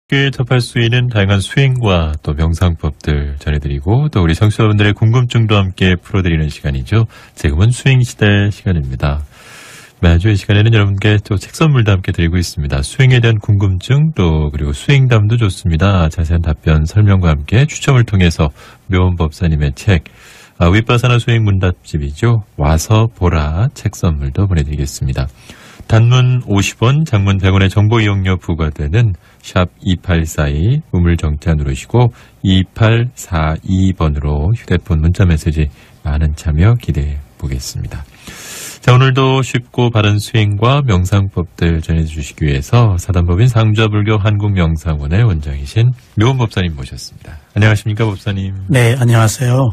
쉽게 접할 수 있는 다양한 수행과 또 명상법들 전해드리고 또 우리 청취자분들의 궁금증도 함께 풀어드리는 시간이죠. 지금은 수행시대 시간입니다. 매주 이 시간에는 여러분께 또 책 선물도 함께 드리고 있습니다. 수행에 대한 궁금증 또 그리고 수행담도 좋습니다. 자세한 답변 설명과 함께 추첨을 통해서 묘원법사님의 책 윗바사나 수행 문답집이죠. 와서 보라 책 선물도 보내드리겠습니다. 단문 50원, 장문 100원의 정보 이용료 부과되는 샵 2842 우물정자 누르시고 2842번으로 휴대폰 문자메시지 많은 참여 기대해 보겠습니다. 자, 오늘도 쉽고 바른 수행과 명상법들 전해주시기 위해서 사단법인 상주하불교 한국명상원의 원장이신 묘원법사님 모셨습니다. 안녕하십니까 법사님. 네, 안녕하세요.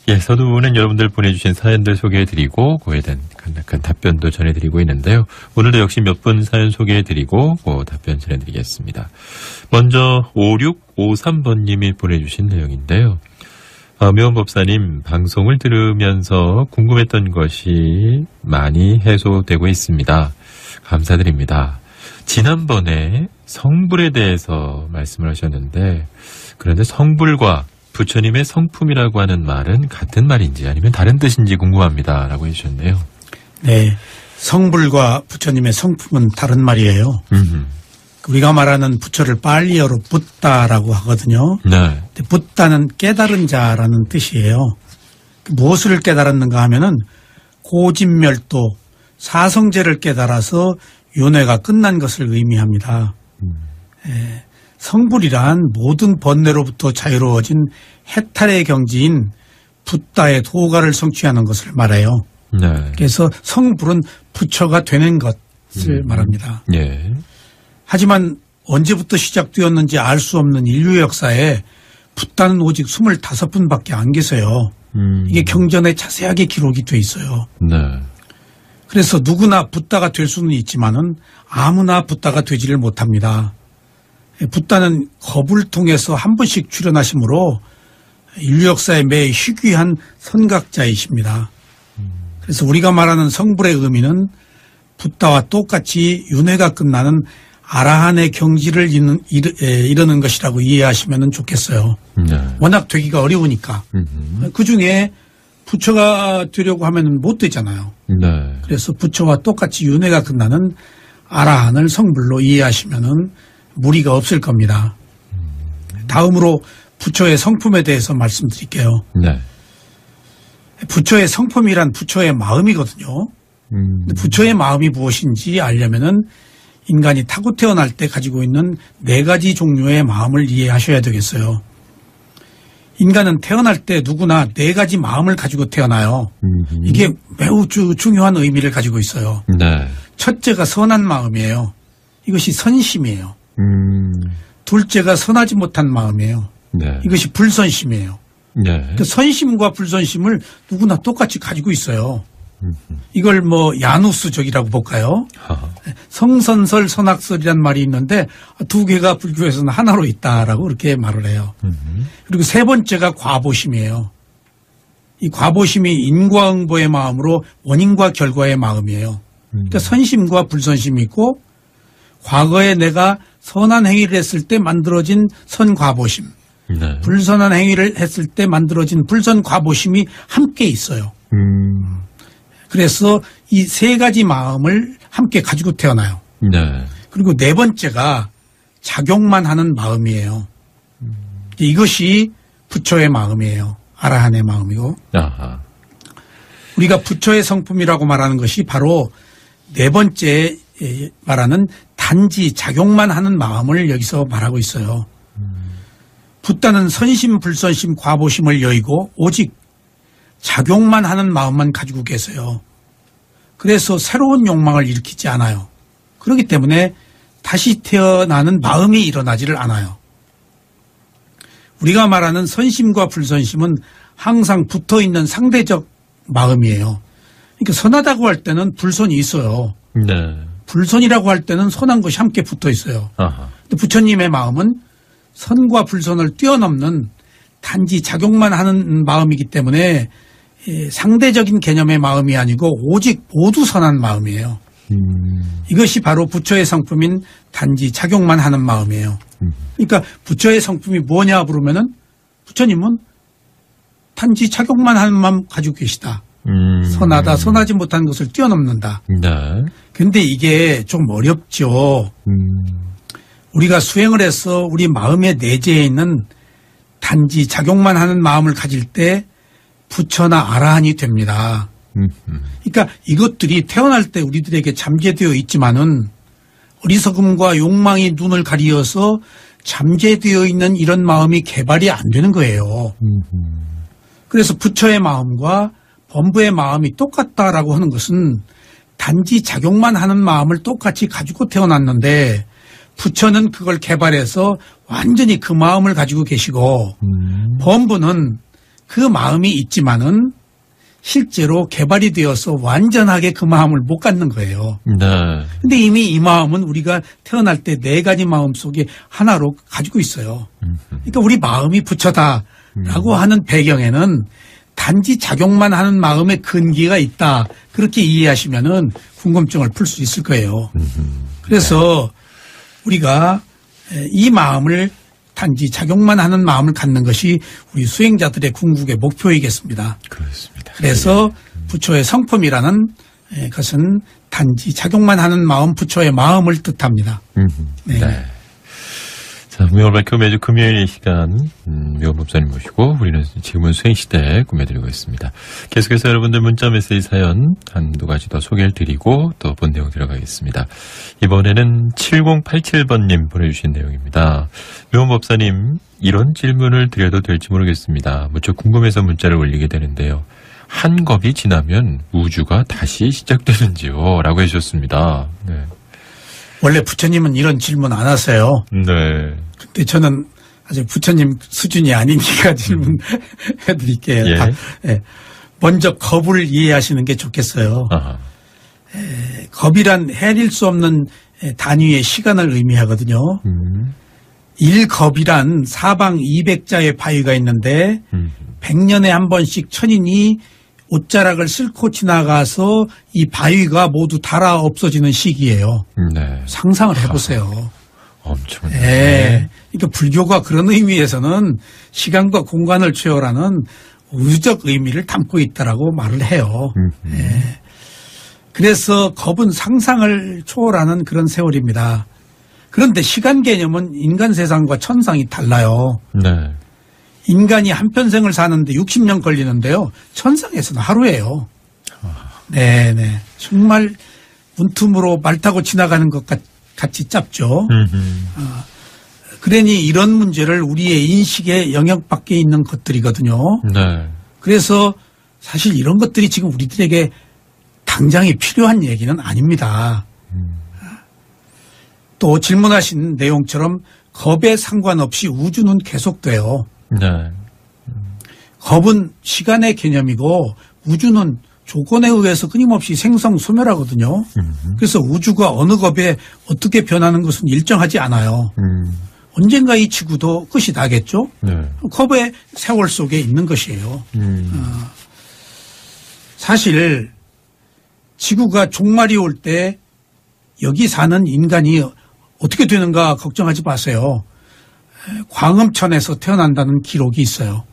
예, 서두는 여러분들 보내주신 사연들 소개해드리고 그에 대한 간략한 답변도 전해드리고 있는데요. 오늘도 역시 몇 분 사연 소개해드리고 답변 전해드리겠습니다. 먼저 5653번님이 보내주신 내용인데요. 묘원법사님, 방송을 들으면서 궁금했던 것이 많이 해소되고 있습니다. 감사드립니다. 지난번에 성불에 대해서 말씀을 하셨는데 그런데 성불과 부처님의 성품이라고 하는 말은 같은 말인지 아니면 다른 뜻인지 궁금합니다. 라고 해주셨네요. 네. 성불과 부처님의 성품은 다른 말이에요. 우리가 말하는 부처를 빨리어로 붓다라고 하거든요. 네. 붓다는 깨달은 자라는 뜻이에요. 무엇을 깨달았는가 하면은 고진멸도 사성제를 깨달아서 윤회가 끝난 것을 의미합니다. 성불이란 모든 번뇌로부터 자유로워진 해탈의 경지인 붓다의 도가를 성취하는 것을 말해요. 네. 그래서 성불은 부처가 되는 것을 말합니다. 예. 하지만 언제부터 시작되었는지 알 수 없는 인류 역사에 붓다는 오직 25분밖에 안 계세요. 이게 경전에 자세하게 기록이 돼 있어요. 네. 그래서 누구나 붓다가 될 수는 있지만은 아무나 붓다가 되지를 못합니다. 붓다는 겁을 통해서 한 번씩 출현하시므로 인류 역사의 매우 희귀한 선각자이십니다. 그래서 우리가 말하는 성불의 의미는 붓다와 똑같이 윤회가 끝나는 아라한의 경지를 이르는 것이라고 이해하시면 좋겠어요. 네. 워낙 되기가 어려우니까. 그중에 부처가 되려고 하면 못 되잖아요. 네. 그래서 부처와 똑같이 윤회가 끝나는 아라한을 성불로 이해하시면 무리가 없을 겁니다. 다음으로 부처의 성품에 대해서 말씀드릴게요. 네. 부처의 성품이란 부처의 마음이거든요. 부처의 마음이 무엇인지 알려면은 인간이 타고 태어날 때 가지고 있는 4가지 종류의 마음을 이해하셔야 되겠어요. 인간은 태어날 때 누구나 4가지 마음을 가지고 태어나요. 이게 매우 중요한 의미를 가지고 있어요. 네. 첫째가 선한 마음이에요. 이것이 선심이에요. 둘째가 선하지 못한 마음이에요. 네. 이것이 불선심이에요. 네. 그 선심과 불선심을 누구나 똑같이 가지고 있어요. 이걸 야누스적이라고 볼까요? 성선설 선악설이란 말이 있는데 2개가 불교에서는 하나로 있다라고 그렇게 말을 해요. 그리고 3번째가 과보심이에요. 이 과보심이 인과응보의 마음으로 원인과 결과의 마음이에요. 그러니까 선심과 불선심이 있고 과거에 내가 선한 행위를 했을 때 만들어진 선과보심, 네. 불선한 행위를 했을 때 만들어진 불선과보심이 함께 있어요. 그래서 이 3가지 마음을 함께 가지고 태어나요. 네. 그리고 4번째가 작용만 하는 마음이에요. 이것이 부처의 마음이에요. 아라한의 마음이고. 아하. 우리가 부처의 성품이라고 말하는 것이 바로 4번째 말하는 단지 작용만 하는 마음을 여기서 말하고 있어요. 붓다는 선심, 불선심, 과보심을 여의고 오직 작용만 하는 마음만 가지고 계세요. 그래서 새로운 욕망을 일으키지 않아요. 그렇기 때문에 다시 태어나는 마음이 일어나지를 않아요. 우리가 말하는 선심과 불선심은 항상 붙어있는 상대적 마음이에요. 그러니까 선하다고 할 때는 불선이 있어요. 네. 불선이라고 할 때는 선한 것이 함께 붙어 있어요. 아하. 근데 부처님의 마음은 선과 불선을 뛰어넘는 단지 작용만 하는 마음이기 때문에 상대적인 개념의 마음이 아니고 오직 모두 선한 마음이에요. 이것이 바로 부처의 성품인 단지 작용만 하는 마음이에요. 그러니까 부처의 성품이 뭐냐 그러면은 부처님은 단지 작용만 하는 마음 가지고 계시다. 선하다, 선하지 못한 것을 뛰어넘는다. 그런데 이게 좀 어렵죠. 우리가 수행을 해서 우리 마음의 내재에 있는 단지 작용만 하는 마음을 가질 때 부처나 아라한이 됩니다. 그러니까 이것들이 태어날 때 우리들에게 잠재되어 있지만은 어리석음과 욕망이 눈을 가리어서 잠재되어 있는 이런 마음이 개발이 안 되는 거예요. 그래서 부처의 마음과 범부의 마음이 똑같다라고 하는 것은 단지 작용만 하는 마음을 똑같이 가지고 태어났는데 부처는 그걸 개발해서 완전히 그 마음을 가지고 계시고 범부는 그 마음이 있지만은 실제로 개발이 되어서 완전하게 그 마음을 못 갖는 거예요. 근데 이미 이 마음은 우리가 태어날 때 네 가지 마음 속에 하나로 가지고 있어요. 그러니까 우리 마음이 부처다라고 하는 배경에는 단지 작용만 하는 마음의 근기가 있다. 그렇게 이해하시면은 궁금증을 풀 수 있을 거예요. 그래서 우리가 이 마음을 단지 작용만 하는 마음을 갖는 것이 우리 수행자들의 궁극의 목표이겠습니다. 그렇습니다. 그래서 부처의 성품이라는 것은 단지 작용만 하는 마음, 부처의 마음을 뜻합니다. 네. 자, 명월 밝혀 매주 금요일 이 시간 명월 법사님 모시고 우리는 지금은 수행시대 꾸며드리고 있습니다. 계속해서 여러분들 문자 메시지 사연 한두 가지 더 소개를 드리고 또 본 내용 들어가겠습니다. 이번에는 7087번님 보내주신 내용입니다. 명월 법사님, 이런 질문을 드려도 될지 모르겠습니다. 무척 궁금해서 문자를 올리게 되는데요. 한 겁이 지나면 우주가 다시 시작되는지요? 라고 해주셨습니다. 네. 원래 부처님은 이런 질문 안 하세요. 네. 근데 저는 아직 부처님 수준이 아니니까 질문해 드릴게요. 예. 먼저 겁을 이해하시는 게 좋겠어요. 겁이란 헤아릴 수 없는 단위의 시간을 의미하거든요. 1겁이란 사방 200자의 바위가 있는데 100년에 한 번씩 천인이 옷자락을 쓸고 지나가서 이 바위가 모두 닳아 없어지는 시기예요. 네. 상상을 해보세요. 엄청. 네. 그러니까 불교가 그런 의미에서는 시간과 공간을 초월하는 우주적 의미를 담고 있다라고 말을 해요. 네. 그래서 겁은 상상을 초월하는 그런 세월입니다. 그런데 시간 개념은 인간 세상과 천상이 달라요. 네. 인간이 한평생을 사는데 60년 걸리는데요. 천상에서는 하루예요. 네네. 정말 문틈으로 말 타고 지나가는 것 같이 짧죠. 그러니 이런 문제를 우리의 인식의 영역 밖에 있는 것들이거든요. 네. 그래서 사실 이런 것들이 지금 우리들에게 당장이 필요한 얘기는 아닙니다. 또 질문하신 내용처럼 겁에 상관없이 우주는 계속돼요. 네. 겁은 시간의 개념이고 우주는 조건에 의해서 끊임없이 생성소멸하거든요. 그래서 우주가 어느 겁에 어떻게 변하는 것은 일정하지 않아요. 언젠가 이 지구도 끝이 나겠죠. 네. 겁의 세월 속에 있는 것이에요. 사실 지구가 종말이 올 때 여기 사는 인간이 어떻게 되는가 걱정하지 마세요. 광음천에서 태어난다는 기록이 있어요.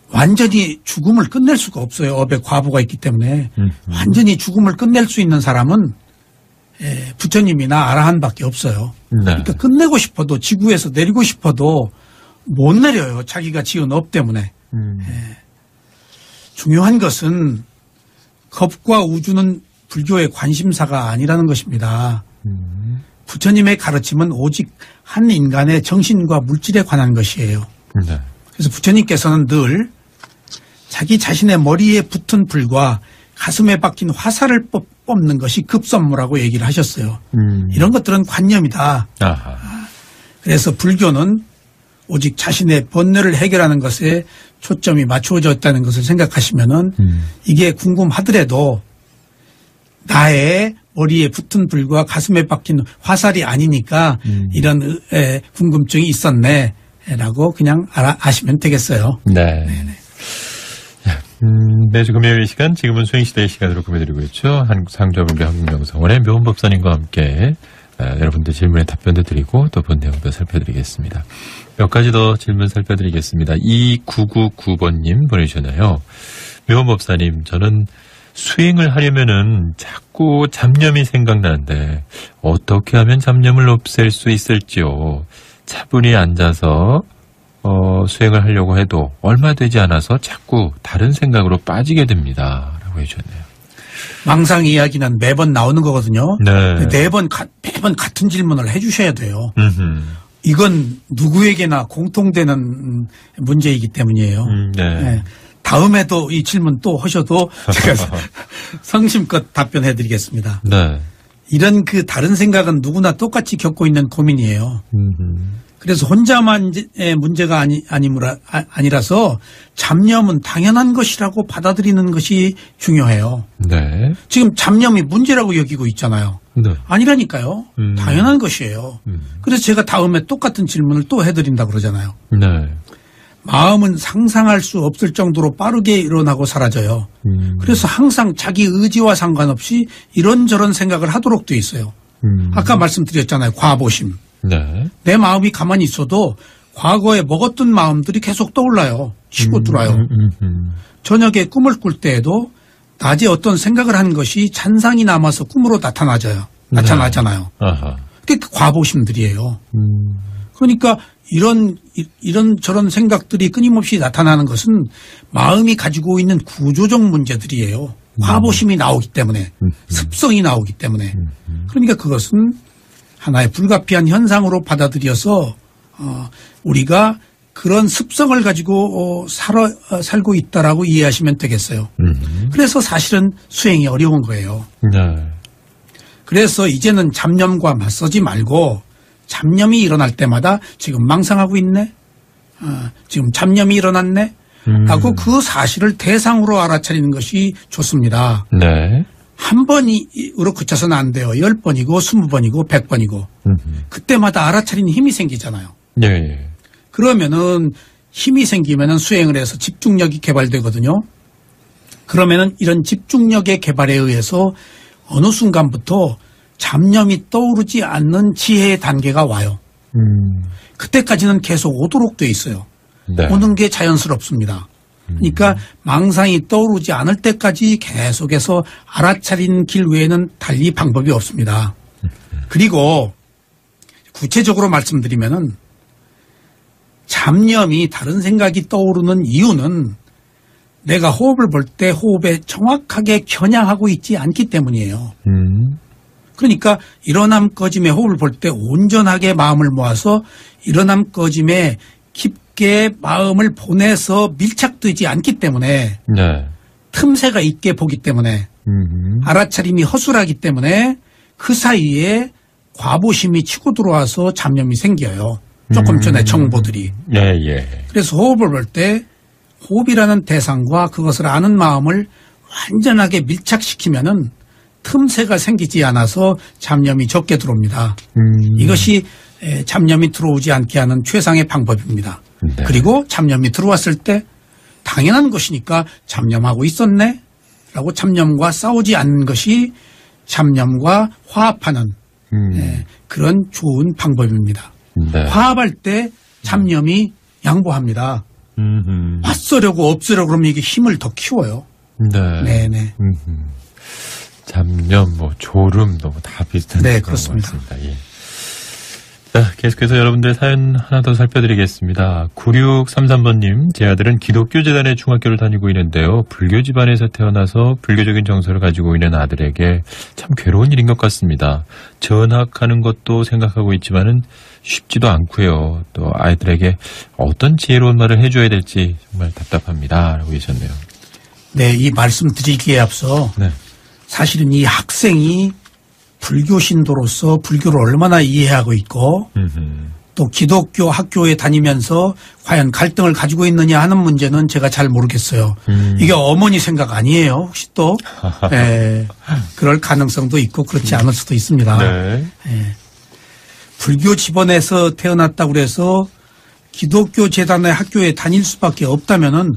완전히 죽음을 끝낼 수가 없어요. 업에 과부가 있기 때문에. 완전히 죽음을 끝낼 수 있는 사람은 부처님이나 아라한밖에 없어요. 네. 그러니까 끝내고 싶어도 지구에서 내리고 싶어도 못 내려요. 자기가 지은 업 때문에. 중요한 것은 겁과 우주는 불교의 관심사가 아니라는 것입니다. 부처님의 가르침은 오직 한 인간의 정신과 물질에 관한 것이에요. 네. 그래서 부처님께서는 늘 자기 자신의 머리에 붙은 불과 가슴에 박힌 화살을 뽑는 것이 급선무라고 얘기를 하셨어요. 이런 것들은 관념이다. 아하. 그래서 불교는 오직 자신의 번뇌를 해결하는 것에 초점이 맞추어져 있다는 것을 생각하시면은 이게 궁금하더라도 나의 머리에 붙은 불과 가슴에 박힌 화살이 아니니까 이런 궁금증이 있었네라고 그냥 아시면 되겠어요. 네. 매주 금요일 이 시간 지금은 수행시대의 시간으로 꾸며드리고 있죠. 한국상조분교 한국명성원의 묘원법사님과 함께 여러분들 질문에 답변도 드리고 또 본 내용도 살펴드리겠습니다. 몇 가지 더 질문 살펴드리겠습니다. 2999번님 보내주셨나요? 묘원법사님, 저는 수행을 하려면은 자꾸 잡념이 생각나는데 어떻게 하면 잡념을 없앨 수 있을지요? 차분히 앉아서 수행을 하려고 해도 얼마 되지 않아서 자꾸 다른 생각으로 빠지게 됩니다. 라고 해주셨네요. 망상 이야기는 매번 나오는 거거든요. 네. 매번 같은 질문을 해주셔야 돼요. 이건 누구에게나 공통되는 문제이기 때문이에요. 네. 네. 다음에도 이 질문 또 하셔도 제가 성심껏 답변해 드리겠습니다. 네. 이런 그 다른 생각은 누구나 똑같이 겪고 있는 고민이에요. 그래서 혼자만의 문제가 아니라서 잡념은 당연한 것이라고 받아들이는 것이 중요해요. 네. 지금 잡념이 문제라고 여기고 있잖아요. 네. 아니라니까요. 당연한 것이에요. 그래서 제가 다음에 똑같은 질문을 또 해드린다 그러잖아요. 네. 마음은 상상할 수 없을 정도로 빠르게 일어나고 사라져요. 그래서 항상 자기 의지와 상관없이 이런저런 생각을 하도록 돼 있어요. 아까 말씀드렸잖아요. 과보심. 네. 내 마음이 가만히 있어도 과거에 먹었던 마음들이 계속 떠올라요. 치고 들어와요. 저녁에 꿈을 꿀 때에도 낮에 어떤 생각을 한 것이 잔상이 남아서 꿈으로 나타나잖아요. 아하. 그게 과보심들이에요. 그러니까 이런 저런 생각들이 끊임없이 나타나는 것은 마음이 가지고 있는 구조적 문제들이에요. 과보심이 나오기 때문에, 습성이 나오기 때문에. 그러니까 그것은 하나의 불가피한 현상으로 받아들여서 우리가 그런 습성을 가지고 살고 있다라고 이해하시면 되겠어요. 그래서 사실은 수행이 어려운 거예요. 네. 그래서 이제는 잡념과 맞서지 말고 잡념이 일어날 때마다 지금 망상하고 있네? 지금 잡념이 일어났네? 라고 그 사실을 대상으로 알아차리는 것이 좋습니다. 네. 한 번으로 그쳐서는 안 돼요. 10번이고 20번이고 100번이고. 그때마다 알아차리는 힘이 생기잖아요. 네. 그러면은 힘이 생기면은 수행을 해서 집중력이 개발되거든요. 그러면은 이런 집중력의 개발에 의해서 어느 순간부터 잡념이 떠오르지 않는 지혜의 단계가 와요. 그때까지는 계속 오도록 돼 있어요. 네. 오는 게 자연스럽습니다. 그러니까 망상이 떠오르지 않을 때까지 계속해서 알아차린 길 외에는 달리 방법이 없습니다. 그리고 구체적으로 말씀드리면은 잡념이 다른 생각이 떠오르는 이유는 내가 호흡을 볼 때 호흡에 정확하게 겨냥하고 있지 않기 때문이에요. 그러니까 일어남 꺼짐에 호흡을 볼 때 온전하게 마음을 모아서 일어남 꺼짐에 깊게 마음을 보내서 밀착되지 않기 때문에 네. 틈새가 있게 보기 때문에 알아차림이 허술하기 때문에 그 사이에 과보심이 치고 들어와서 잡념이 생겨요. 조금 전에 정보들이. 예, 예. 그래서 호흡을 볼 때 호흡이라는 대상과 그것을 아는 마음을 완전하게 밀착시키면은 틈새가 생기지 않아서 잡념이 적게 들어옵니다. 이것이 잡념이 들어오지 않게 하는 최상의 방법입니다. 네. 그리고 잡념이 들어왔을 때 당연한 것이니까 잡념하고 있었네? 라고 잡념과 싸우지 않는 것이 잡념과 화합하는 그런 좋은 방법입니다. 네. 화합할 때 잡념이 양보합니다. 맞서려고 없으려고 그러면 이게 힘을 더 키워요. 네. 네네. 잡념, 졸음, 다 비슷한. 네, 그렇습니다. 예. 자, 계속해서 여러분들 사연 하나 더 살펴드리겠습니다. 9633번님, 제 아들은 기독교 재단의 중학교를 다니고 있는데요. 불교 집안에서 태어나서 불교적인 정서를 가지고 있는 아들에게 참 괴로운 일인 것 같습니다. 전학하는 것도 생각하고 있지만은 쉽지도 않고요. 또 아이들에게 어떤 지혜로운 말을 해줘야 될지 정말 답답합니다. 라고 계셨네요. 네, 이 말씀 드리기에 앞서 네. 사실은 이 학생이 불교 신도로서 불교를 얼마나 이해하고 있고 또 기독교 학교에 다니면서 과연 갈등을 가지고 있느냐 하는 문제는 제가 잘 모르겠어요. 이게 어머니 생각 아니에요. 혹시 또 그럴 가능성도 있고 그렇지 않을 수도 있습니다. 네. 불교 집안에서 태어났다고 해서 기독교 재단의 학교에 다닐 수밖에 없다면은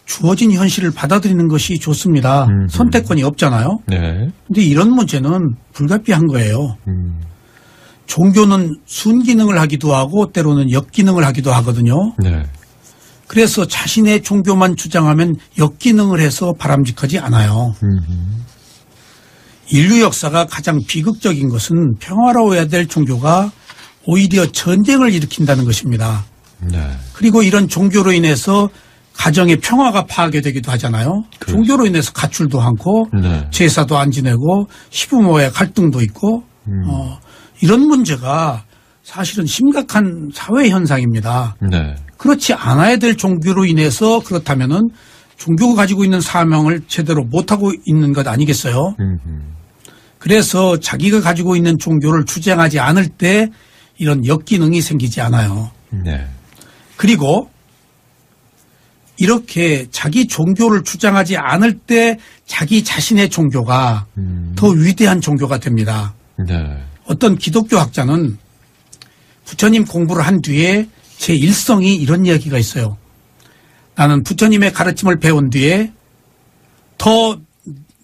주어진 현실을 받아들이는 것이 좋습니다. 선택권이 없잖아요. 네. 근데 이런 문제는 불가피한 거예요. 종교는 순기능을 하기도 하고 때로는 역기능을 하기도 하거든요. 네. 그래서 자신의 종교만 주장하면 역기능을 해서 바람직하지 않아요. 인류 역사가 가장 비극적인 것은 평화로워야 될 종교가 오히려 전쟁을 일으킨다는 것입니다. 네. 그리고 이런 종교로 인해서 가정의 평화가 파괴되기도 하잖아요. 그렇죠. 종교로 인해서 가출도 많고 네. 제사도 안 지내고 시부모의 갈등도 있고 이런 문제가 사실은 심각한 사회 현상입니다. 네. 그렇지 않아야 될 종교로 인해서 그렇다면은 종교가 가지고 있는 사명을 제대로 못하고 있는 것 아니겠어요? 그래서 자기가 가지고 있는 종교를 주장하지 않을 때 이런 역기능이 생기지 않아요. 네. 그리고 이렇게 자기 종교를 주장하지 않을 때 자기 자신의 종교가 더 위대한 종교가 됩니다. 네. 어떤 기독교 학자는 부처님 공부를 한 뒤에 제 일성이 이런 이야기가 있어요. 나는 부처님의 가르침을 배운 뒤에 더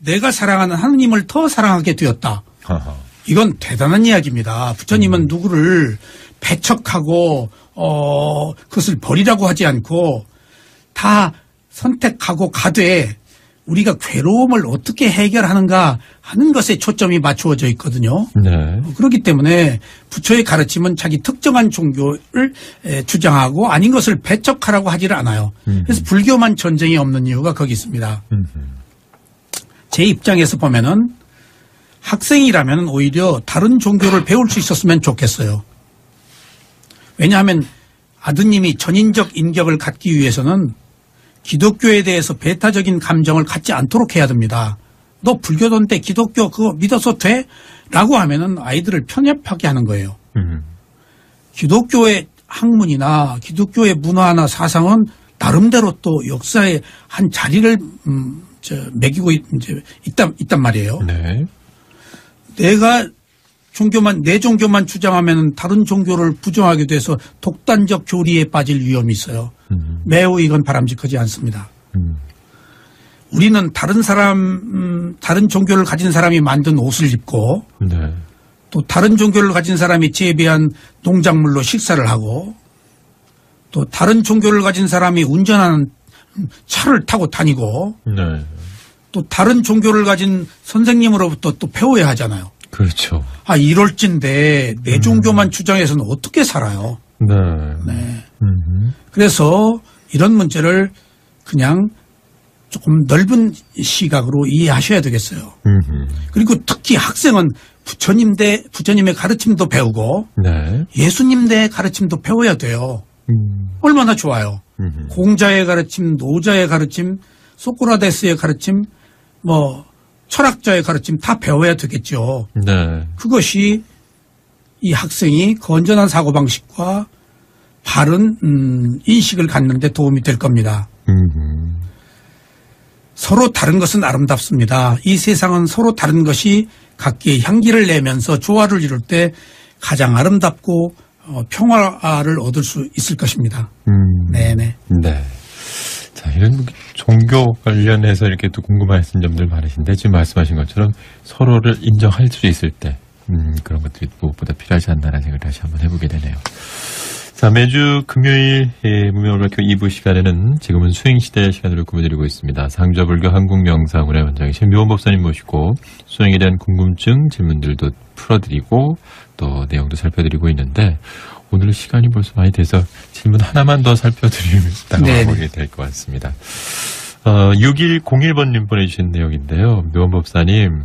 내가 사랑하는 하느님을 더 사랑하게 되었다. 아하. 이건 대단한 이야기입니다. 부처님은 누구를 배척하고 그것을 버리라고 하지 않고 다 선택하고 가되 우리가 괴로움을 어떻게 해결하는가 하는 것에 초점이 맞추어져 있거든요. 네. 그렇기 때문에 부처의 가르침은 자기 특정한 종교를 주장하고 아닌 것을 배척하라고 하지를 않아요. 그래서 불교만 전쟁이 없는 이유가 거기 있습니다. 제 입장에서 보면은 학생이라면 오히려 다른 종교를 배울 수 있었으면 좋겠어요. 왜냐하면 아드님이 전인적 인격을 갖기 위해서는 기독교에 대해서 배타적인 감정을 갖지 않도록 해야 됩니다. 너 불교도인데 기독교 그거 믿어서 돼? 라고 하면은 아이들을 편협하게 하는 거예요. 기독교의 학문이나 기독교의 문화나 사상은 나름대로 또 역사의 한 자리를 매기고 있단 말이에요. 네. 내가 내 종교만 주장하면 다른 종교를 부정하게 돼서 독단적 교리에 빠질 위험이 있어요. 매우 이건 바람직하지 않습니다. 우리는 다른 종교를 가진 사람이 만든 옷을 입고 네. 또 다른 종교를 가진 사람이 재배한 농작물로 식사를 하고 또 다른 종교를 가진 사람이 운전하는 차를 타고 다니고 네. 또 다른 종교를 가진 선생님으로부터 또 배워야 하잖아요. 그렇죠. 이럴진데 내 종교만 주장해서는 어떻게 살아요? 네. 네. 그래서 이런 문제를 그냥 조금 넓은 시각으로 이해하셔야 되겠어요. 그리고 특히 학생은 부처님의 가르침도 배우고 네. 예수님의 가르침도 배워야 돼요. 얼마나 좋아요. 공자의 가르침, 노자의 가르침, 소크라테스의 가르침, 철학자의 가르침 다 배워야 되겠죠. 네. 그것이 이 학생이 건전한 사고방식과 바른 인식을 갖는 데 도움이 될 겁니다. 서로 다른 것은 아름답습니다. 이 세상은 서로 다른 것이 각기의 향기를 내면서 조화를 이룰 때 가장 아름답고 평화를 얻을 수 있을 것입니다. 네네. 네. 자, 이런 종교 관련해서 이렇게 또 궁금하신 점들 많으신데 지금 말씀하신 것처럼 서로를 인정할 수 있을 때 그런 것들이 무엇보다 필요하지 않나라는 생각을 다시 한번 해보게 되네요. 자, 매주 금요일 무명을박혀 2부 시간에는 지금은 수행시대 시간으로 꾸며드리고 있습니다. 상저불교 한국명상원의 원장이신 묘원법사님 모시고 수행에 대한 궁금증 질문들도 풀어드리고 또 내용도 살펴드리고 있는데 오늘 시간이 벌써 많이 돼서 질문 하나만 더 살펴드리다가 마무리가 될 것 같습니다. 6101번님 보내주신 내용인데요. 묘원법사님,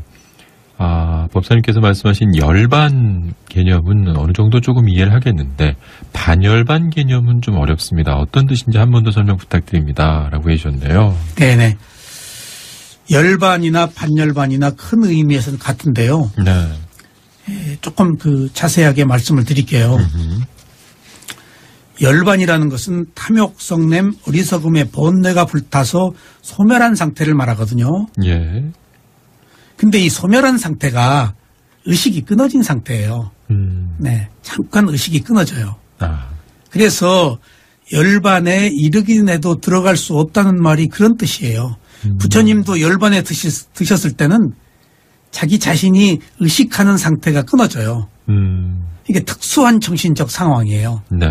법사님께서 말씀하신 열반 개념은 어느 정도 조금 이해를 하겠는데 반열반 개념은 좀 어렵습니다. 어떤 뜻인지 한 번 더 설명 부탁드립니다. 라고 해주셨네요. 네네. 열반이나 반열반이나 큰 의미에서는 같은데요. 네. 조금 자세하게 말씀을 드릴게요. 열반이라는 것은 탐욕, 성냄, 어리석음의 번뇌가 불타서 소멸한 상태를 말하거든요. 예. 근데 이 소멸한 상태가 의식이 끊어진 상태예요. 네. 잠깐 의식이 끊어져요. 아. 그래서 열반에 이르기내도 들어갈 수 없다는 말이 그런 뜻이에요. 부처님도 열반에 드셨을 때는 자기 자신이 의식하는 상태가 끊어져요. 이게 특수한 정신적 상황이에요. 네.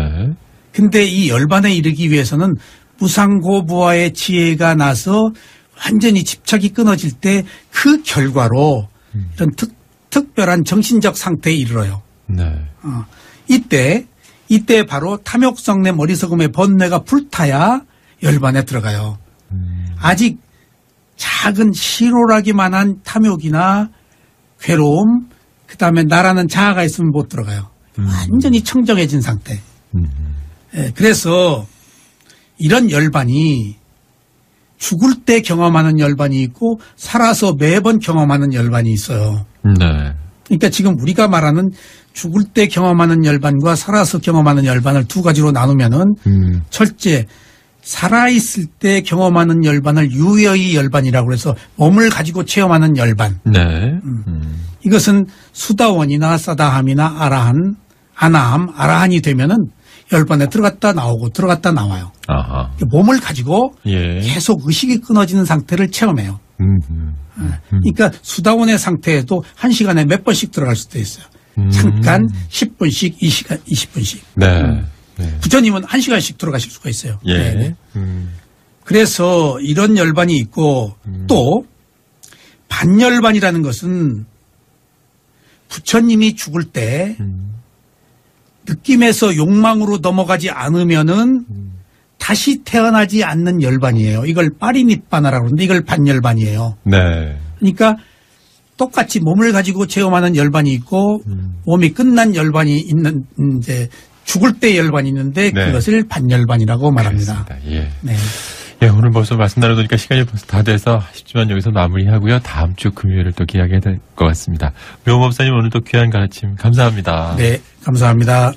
근데 이 열반에 이르기 위해서는 무상고부화의 지혜가 나서 완전히 집착이 끊어질 때 그 결과로 이런 특별한 정신적 상태에 이르러요. 네. 이때 바로 탐욕성 내 머리석음의 번뇌가 불타야 열반에 들어가요. 아직 작은 실오라기만한 탐욕이나 괴로움, 그 다음에 나라는 자아가 있으면 못 들어가요. 완전히 청정해진 상태. 예, 그래서 이런 열반이 죽을 때 경험하는 열반이 있고 살아서 매번 경험하는 열반이 있어요. 네. 그러니까 지금 우리가 말하는 죽을 때 경험하는 열반과 살아서 경험하는 열반을 두 가지로 나누면은 첫째, 살아있을 때 경험하는 열반을 유여의 열반이라고 해서 몸을 가지고 체험하는 열반. 네. 이것은 수다원이나 사다함이나 아라한, 아나함, 아라한이 되면은 열반에 들어갔다 나오고 들어갔다 나와요. 아하. 몸을 가지고 예. 계속 의식이 끊어지는 상태를 체험해요. 그러니까 수다원의 상태에도 1시간에 몇 번씩 들어갈 수도 있어요. 잠깐 10분씩, 20분씩. 네. 네. 부처님은 1시간씩 들어가실 수가 있어요. 예. 네. 그래서 이런 열반이 있고 또 반열반이라는 것은 부처님이 죽을 때 느낌에서 욕망으로 넘어가지 않으면은 다시 태어나지 않는 열반이에요. 이걸 빠리니빠나라고 하는데 이걸 반열반이에요. 네. 그러니까 똑같이 몸을 가지고 체험하는 열반이 있고 몸이 끝난 열반이 있는 이제 죽을 때 열반이 있는데 네. 그것을 반열반이라고 말합니다. 그렇습니다. 예. 네. 예, 오늘 벌써 말씀 나누니까 시간이 벌써 다 돼서 아쉽지만 여기서 마무리하고요. 다음 주 금요일을 또 기약해야 될 것 같습니다. 묘목사님 오늘 또 귀한 가르침 감사합니다. 네, 감사합니다.